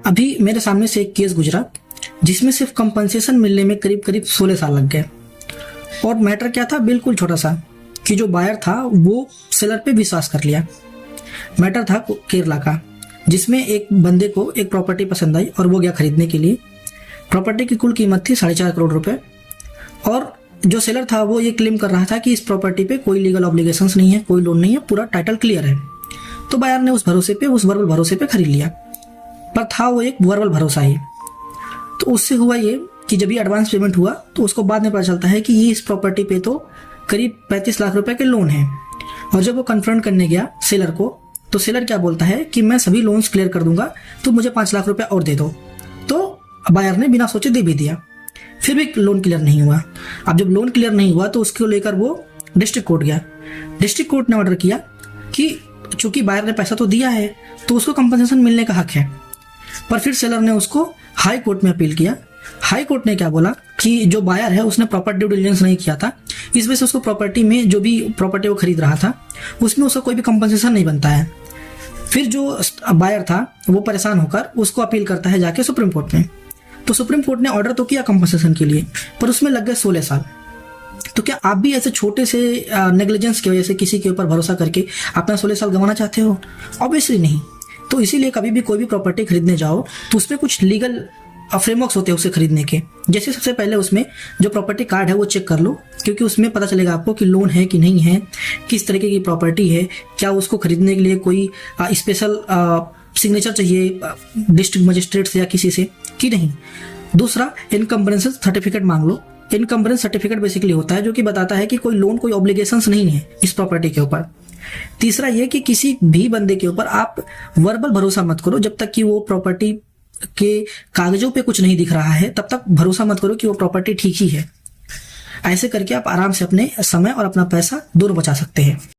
अभी मेरे सामने से एक केस गुजरा जिसमें सिर्फ कंपनसेशन मिलने में करीब करीब 16 साल लग गए। और मैटर क्या था, बिल्कुल छोटा सा, कि जो बायर था वो सेलर पे विश्वास कर लिया। मैटर था केरला का, जिसमें एक बंदे को एक प्रॉपर्टी पसंद आई और वो गया खरीदने के लिए। प्रॉपर्टी की कुल कीमत थी 4.5 करोड़ रुपए। और जो सेलर था वो ये क्लेम कर रहा था कि इस प्रॉपर्टी पे कोई लीगल ऑब्लिगेशंस नहीं है, कोई लोन नहीं है, पूरा टाइटल क्लियर है। तो बायर ने उस वर्बल भरोसे पे खरीद लिया, पर था वो एक वर्बल भरोसा ही। तो उससे हुआ ये कि जब ये एडवांस पेमेंट हुआ तो उसको बाद में पता चलता है कि ये इस प्रॉपर्टी पे तो करीब 35 लाख रुपए के लोन है। और जब वो कन्फ्रंट करने गया सेलर को, तो सेलर क्या बोलता है कि मैं सभी लोन्स क्लियर कर दूंगा, तो मुझे 5 लाख रुपए और दे दो। तो बायर ने बिना सोचे दे भी दिया, फिर भी लोन क्लियर नहीं हुआ। अब जब लोन क्लियर नहीं हुआ तो उसको लेकर वो डिस्ट्रिक्ट कोर्ट गया। डिस्ट्रिक्ट कोर्ट ने ऑर्डर किया कि चूंकि बायर ने पैसा तो दिया है तो उसको कंपनसेशन मिलने का हक है। पर फिर सेलर ने उसको हाई कोर्ट में अपील किया। हाई कोर्ट ने क्या बोला कि जो बायर है उसने प्रॉपर ड्यू डिलिजेंस नहीं किया था, इस वजह से उसको प्रॉपर्टी में, जो भी प्रॉपर्टी वो खरीद रहा था उसमें उसका कोई भी कंपनसेशन नहीं बनता है। फिर जो बायर था वो परेशान होकर उसको अपील करता है जाके सुप्रीम कोर्ट में। तो सुप्रीम कोर्ट ने ऑर्डर तो किया कंपनसेशन के लिए, पर उसमें लग गए 16 साल। तो क्या आप भी ऐसे छोटे से नेग्लिजेंस की वजह से किसी के ऊपर भरोसा करके अपना 16 साल गंवाना चाहते हो? ऑब्वियसली नहीं। तो इसीलिए कभी भी कोई भी प्रॉपर्टी खरीदने जाओ तो उसमें कुछ लीगल फ्रेमवर्क्स होते हैं उसे खरीदने के। जैसे सबसे पहले उसमें जो प्रॉपर्टी कार्ड है वो चेक कर लो, क्योंकि उसमें पता चलेगा आपको कि लोन है कि नहीं है, किस तरीके की प्रॉपर्टी है, क्या उसको खरीदने के लिए कोई स्पेशल सिग्नेचर चाहिए डिस्ट्रिक्ट मजिस्ट्रेट से या किसी से कि नहीं। दूसरा, इनकम्बरेंस सर्टिफिकेट मांग लो। इनकम्बरेंस सर्टिफिकेट बेसिकली होता है जो कि बताता है कि कोई लोन, कोई ऑब्लिगेशंस नहीं है इस प्रॉपर्टी के ऊपर। तीसरा ये कि किसी भी बंदे के ऊपर आप वर्बल भरोसा मत करो जब तक कि वो प्रॉपर्टी के कागजों पे कुछ नहीं दिख रहा है, तब तक भरोसा मत करो कि वो प्रॉपर्टी ठीक ही है। ऐसे करके आप आराम से अपने समय और अपना पैसा दोनों बचा सकते हैं।